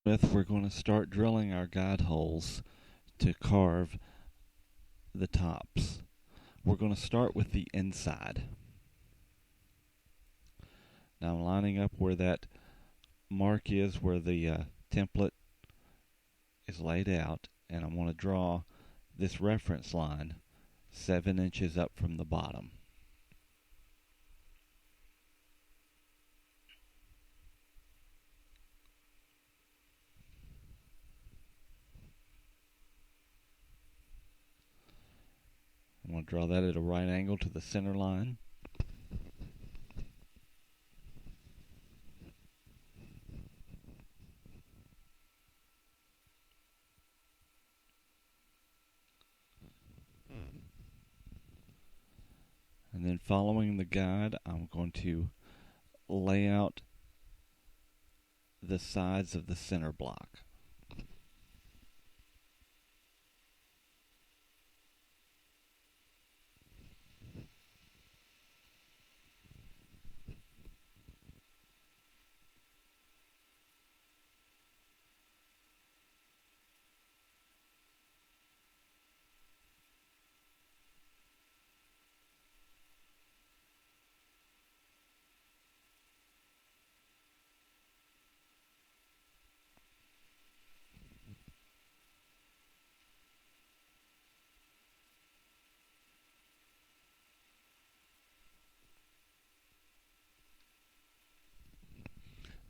We're going to start drilling our guide holes to carve the tops. We're going to start with the inside. Now I'm lining up where that mark is, where the template is laid out, and I'm going to draw this reference line 7 inches up from the bottom. I'm going to draw that at a right angle to the center line. And then following the guide, I'm going to lay out the sides of the center block.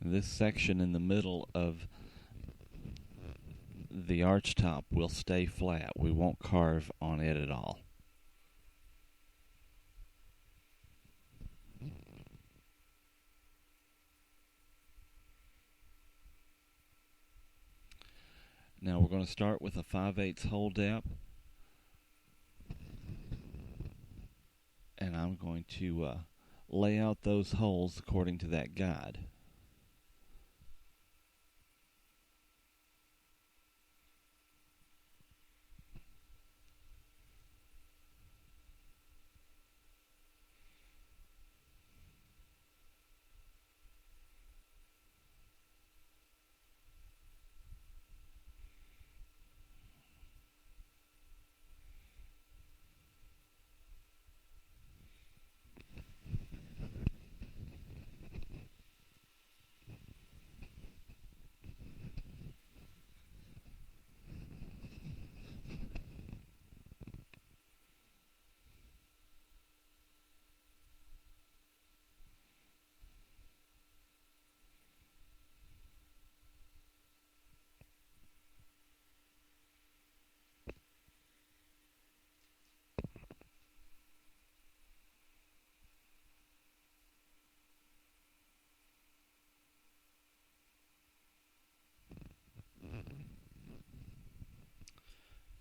This section in the middle of the archtop will stay flat. We won't carve on it at all. Now we're going to start with a 5/8 hole depth, and I'm going to lay out those holes according to that guide.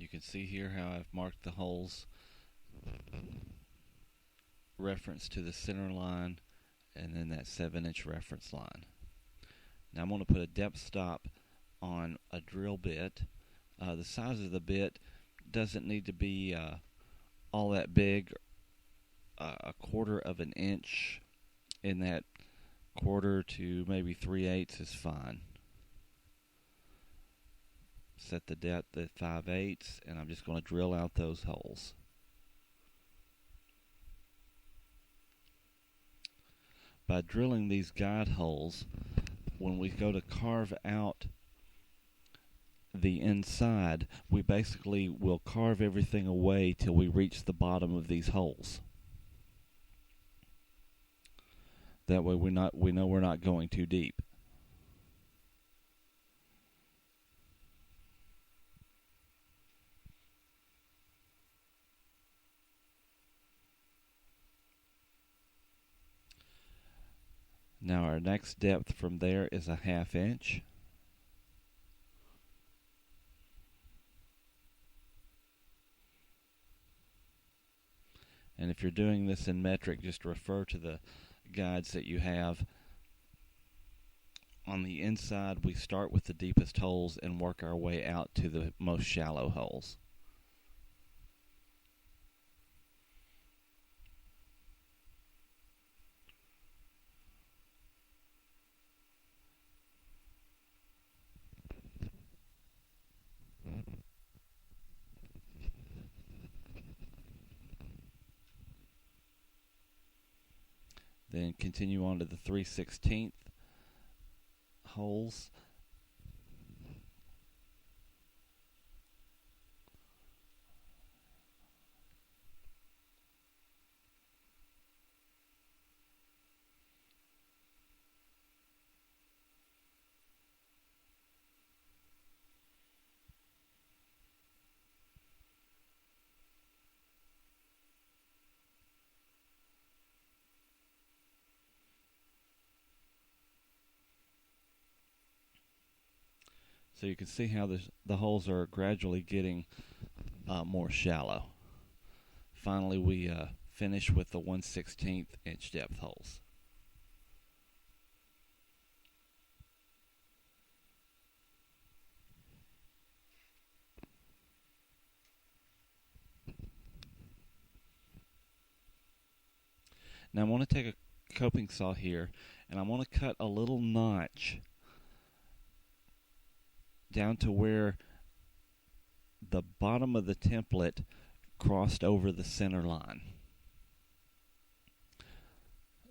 You can see here how I've marked the holes reference to the center line and then that 7-inch reference line. Now I'm going to put a depth stop on a drill bit. The size of the bit doesn't need to be all that big. A 1/4 of an inch in that 1/4 to maybe 3/8 is fine. Set the depth at 5/8, and I'm just going to drill out those holes. By drilling these guide holes, when we go to carve out the inside, we basically will carve everything away till we reach the bottom of these holes. That way we know we're not going too deep. Now our next depth from there is a 1/2 inch. And if you're doing this in metric, just refer to the guides that you have. On the inside, we start with the deepest holes and work our way out to the most shallow holes. Then continue on to the 3/16 holes. So you can see how the holes are gradually getting more shallow. Finally, we finish with the 1/16 inch depth holes. Now I'm going to take a coping saw here, and I'm going to cut a little notch down to where the bottom of the template crossed over the center line.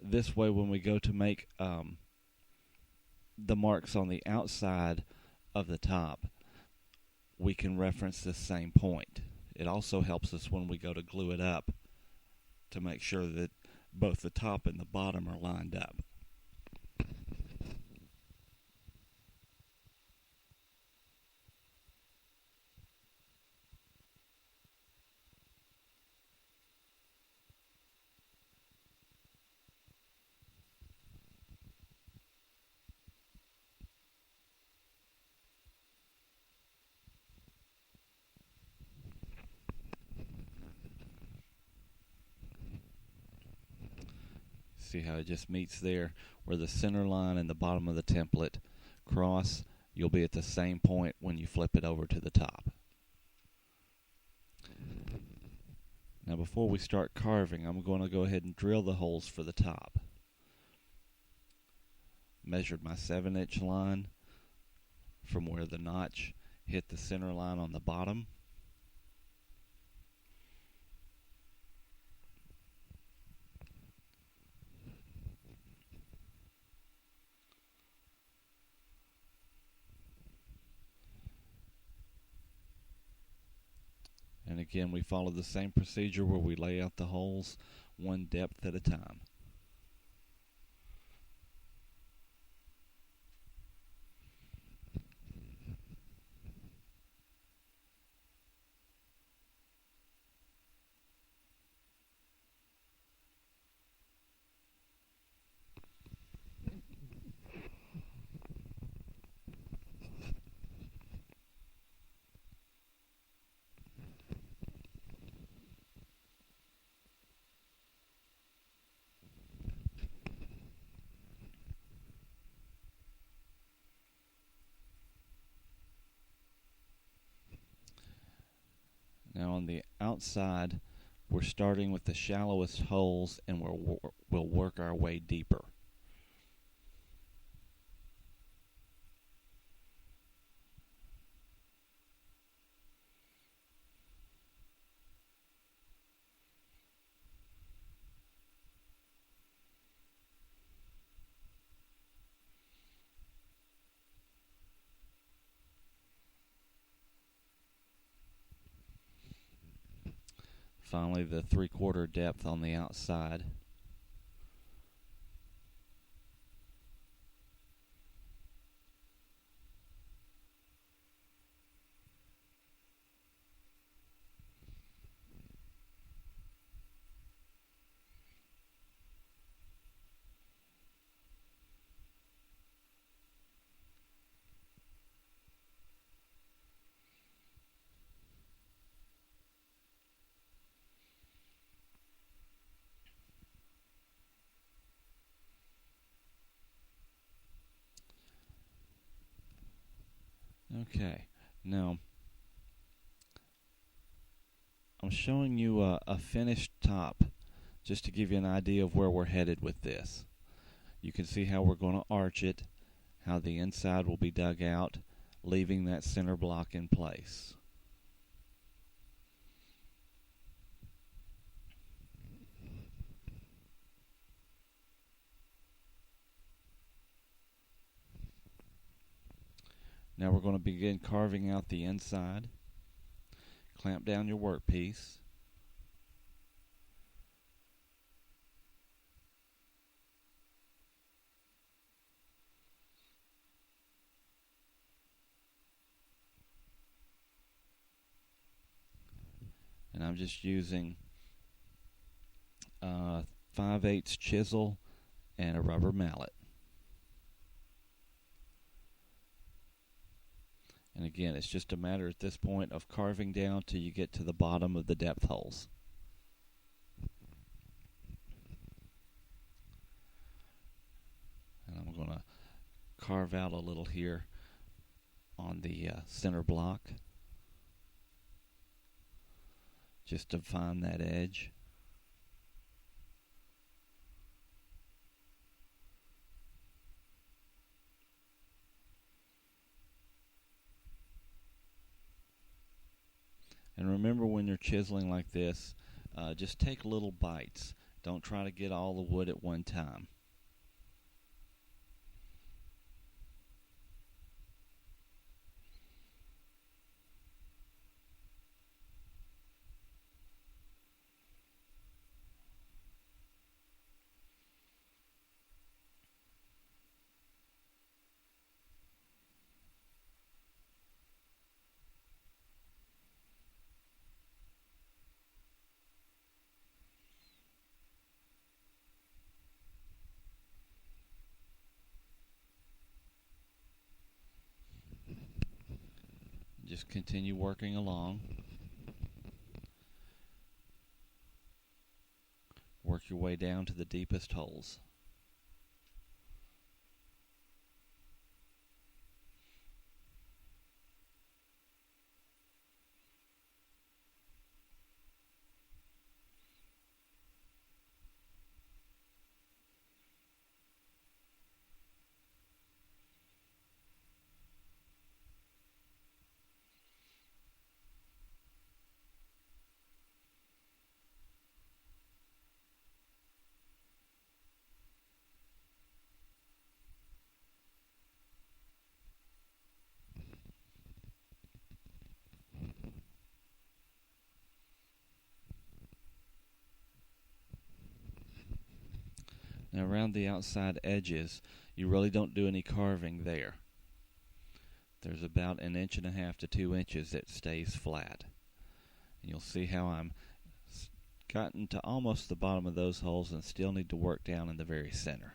This way, when we go to make the marks on the outside of the top, we can reference this same point. It also helps us when we go to glue it up to make sure that both the top and the bottom are lined up. See how it just meets there where the center line and the bottom of the template cross. You'll be at the same point when you flip it over to the top. Now before we start carving, I'm going to go ahead and drill the holes for the top. Measured my 7-inch line from where the notch hit the center line on the bottom. And again, we follow the same procedure where we lay out the holes one depth at a time. Now on the outside, we're starting with the shallowest holes, and we'll work our way deeper. Finally, the 3/4 depth on the outside. Okay, now I'm showing you a finished top just to give you an idea of where we're headed with this. You can see how we're going to arch it, how the inside will be dug out, leaving that center block in place. Now we're going to begin carving out the inside. Clamp down your workpiece. And I'm just using 5/8 chisel and a rubber mallet. And again, it's just a matter at this point of carving down till you get to the bottom of the depth holes. And I'm going to carve out a little here on the center block, just to find that edge. And remember, when you're chiseling like this, just take little bites. Don't try to get all the wood at one time. Just continue working along. Work your way down to the deepest holes. Now around the outside edges, you really don't do any carving there. There's about 1.5 to 2 inches that stays flat. And you'll see how I'm gotten to almost the bottom of those holes and still need to work down in the very center.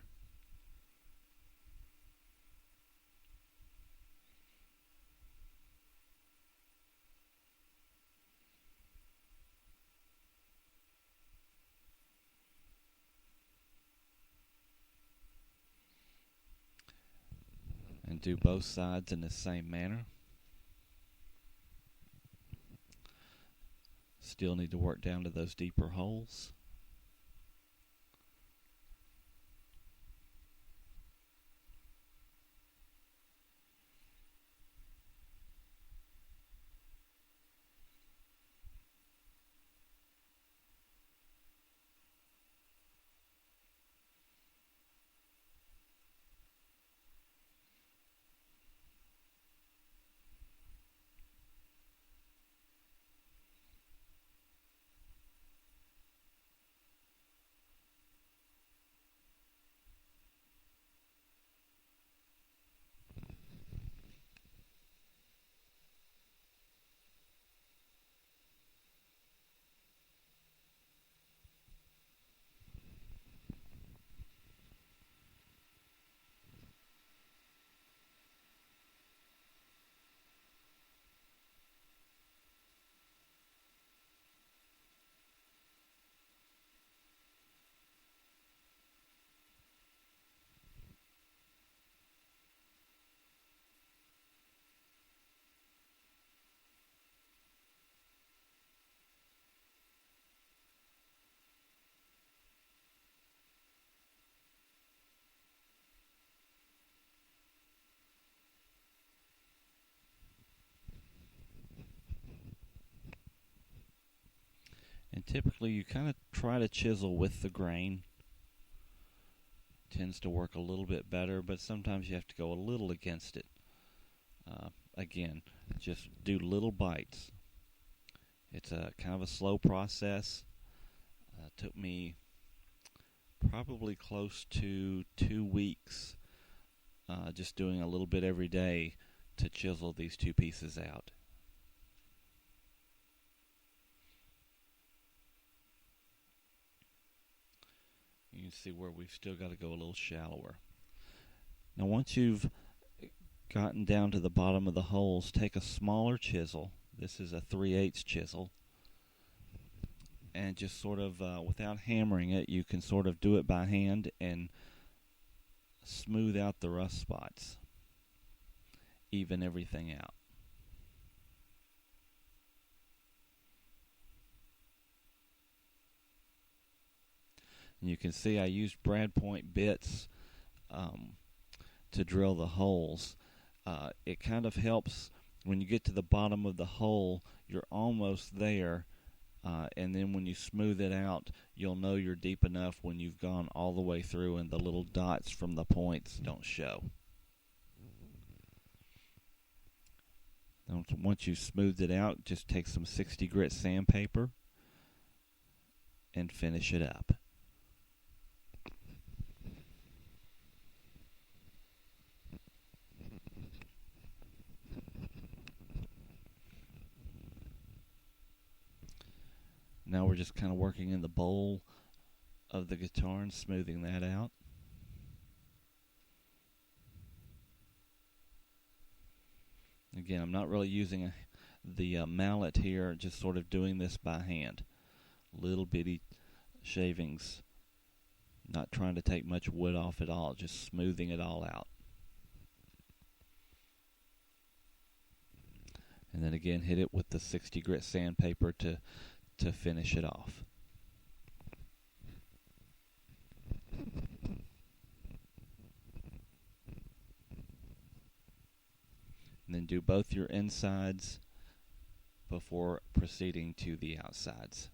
And do both sides in the same manner. Still need to work down to those deeper holes. And typically you kind of try to chisel with the grain. Tends to work a little bit better, but sometimes you have to go a little against it. Again, just do little bites. It's a kind of a slow process. Took me probably close to 2 weeks, just doing a little bit every day to chisel these two pieces out. You can see where we've still got to go a little shallower. Now once you've gotten down to the bottom of the holes, take a smaller chisel. This is a 3/8 chisel. And just sort of, without hammering it, you can sort of do it by hand and smooth out the rust spots. Even everything out. And you can see I used brad point bits to drill the holes. It kind of helps when you get to the bottom of the hole, you're almost there, and then when you smooth it out, you'll know you're deep enough when you've gone all the way through and the little dots from the points don't show. Once you've smoothed it out, just take some 60 grit sandpaper and finish it up. Now we're just kind of working in the bowl of the guitar and smoothing that out. Again, I'm not really using the mallet here, just sort of doing this by hand. Little bitty shavings, not trying to take much wood off at all, just smoothing it all out. And then again, hit it with the 60 grit sandpaper to finish it off. And then do both your insides before proceeding to the outsides.